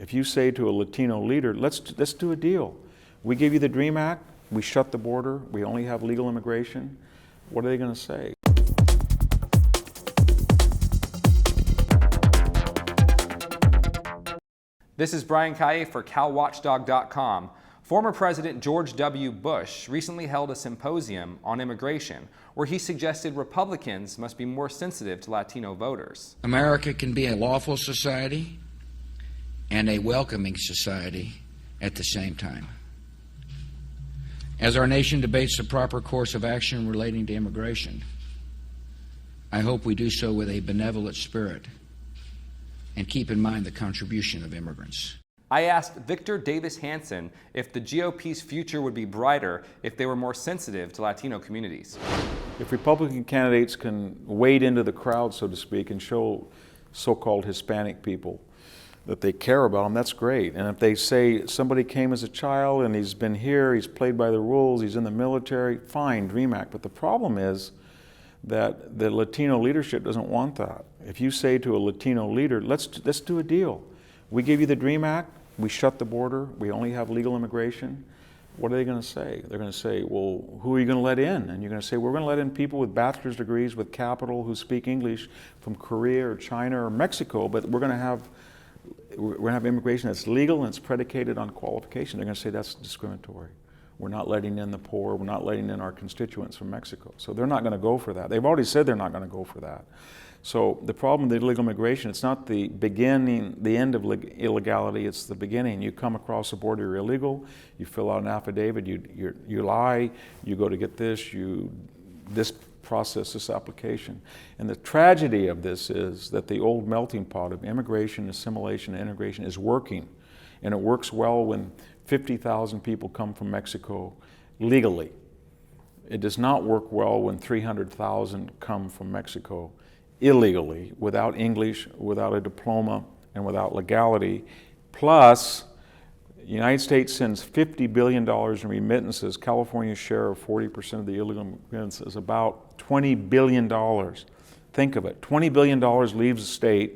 If you say to a Latino leader, let's do a deal. We give you the DREAM Act, we shut the border, we only have legal immigration, what are they going to say? This is Brian Calle for CalWatchdog.com. Former President George W. Bush recently held a symposium on immigration where he suggested Republicans must be more sensitive to Latino voters. America can be a lawful society and a welcoming society at the same time. As our nation debates the proper course of action relating to immigration, I hope we do so with a benevolent spirit and keep in mind the contribution of immigrants. I asked Victor Davis Hanson if the GOP's future would be brighter if they were more sensitive to Latino communities. If Republican candidates can wade into the crowd, so to speak, and show so-called Hispanic people that they care about them, that's great. And if they say somebody came as a child and he's been here, he's played by the rules, he's in the military, fine, DREAM Act. But the problem is that the Latino leadership doesn't want that. If you say to a Latino leader, let's do a deal. We give you the DREAM Act, we shut the border, we only have legal immigration, what are they going to say? They're going to say, well, who are you going to let in? And you're going to say, we're going to let in people with bachelor's degrees, with capital, who speak English from Korea or China or Mexico, but we're going to have immigration that's legal and it's predicated on qualification. They're going to say that's discriminatory. We're not letting in the poor, we're not letting in our constituents from Mexico. So they're not going to go for that. They've already said they're not going to go for that. So the problem with illegal immigration, it's not the beginning, the end of illegality, it's the beginning. You come across the border, you're illegal, you fill out an affidavit, you lie, you go to get this process, this application. And the tragedy of this is that the old melting pot of immigration, assimilation, and integration is working. And it works well when 50,000 people come from Mexico legally. It does not work well when 300,000 come from Mexico illegally, without English, without a diploma, and without legality. Plus, the United States sends $50 billion in remittances. California's share of 40% of the illegal immigrants is about $20 billion. Think of it, $20 billion leaves the state,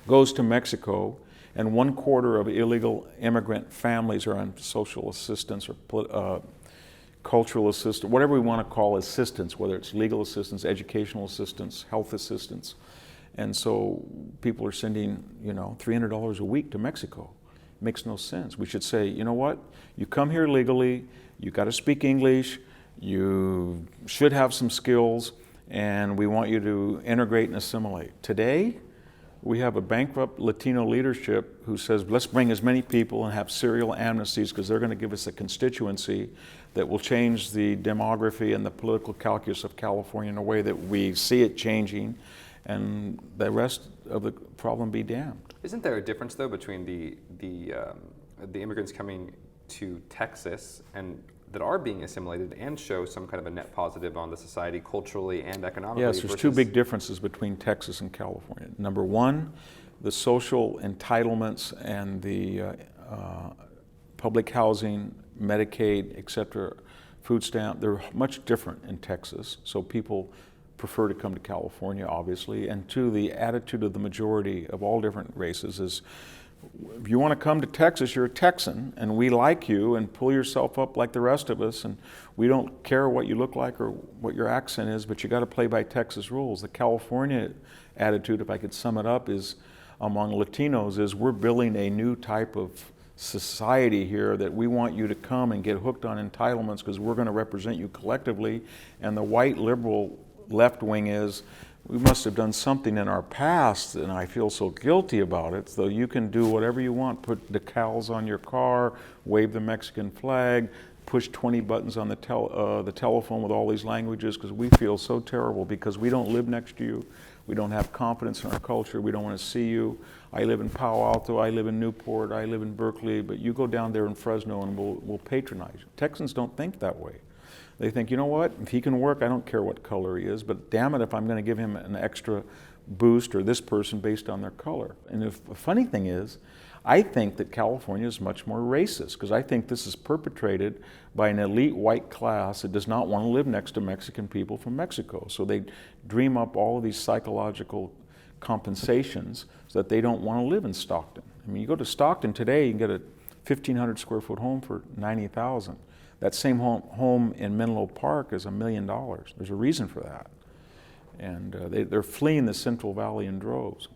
goes to Mexico, and 1/4 of illegal immigrant families are on social assistance or cultural assistance, whatever we want to call assistance, whether it's legal assistance, educational assistance, health assistance. And so people are sending, $300 a week to Mexico. Makes no sense. We should say, you know what? You come here legally, you got to speak English, you should have some skills, and we want you to integrate and assimilate. Today, we have a bankrupt Latino leadership who says, let's bring as many people and have serial amnesties because they're going to give us a constituency that will change the demography and the political calculus of California in a way that we see it changing, and the rest of the problem be damned. Isn't there a difference, though, between the immigrants coming to Texas and that are being assimilated and show some kind of a net positive on the society culturally and economically? Yes, there's two big differences between Texas and California. Number one, the social entitlements and the public housing, Medicaid, etc., food stamp, they're much different in Texas. So people prefer to come to California, obviously. And two, the attitude of the majority of all different races is, if you want to come to Texas, you're a Texan, and we like you, and pull yourself up like the rest of us, and we don't care what you look like or what your accent is, but you got to play by Texas rules. The California attitude, if I could sum it up, is among Latinos is we're building a new type of society here that we want you to come and get hooked on entitlements because we're going to represent you collectively. And the white liberal left wing is, we must have done something in our past, and I feel so guilty about it. So you can do whatever you want, put decals on your car, wave the Mexican flag, push 20 buttons on the telephone with all these languages because we feel so terrible because we don't live next to you. We don't have confidence in our culture. We don't want to see you. I live in Palo Alto. I live in Newport. I live in Berkeley. But you go down there in Fresno and we'll patronize you. Texans don't think that way. They think, you know what, if he can work, I don't care what color he is, but damn it if I'm going to give him an extra boost or this person based on their color. And the funny thing is, I think that California is much more racist because I think this is perpetrated by an elite white class that does not want to live next to Mexican people from Mexico. So they dream up all of these psychological compensations so that they don't want to live in Stockton. I mean, you go to Stockton today, you can get a 1,500 square foot home for $90,000. That same home in Menlo Park is $1 million. There's a reason for that. And they're fleeing the Central Valley in droves.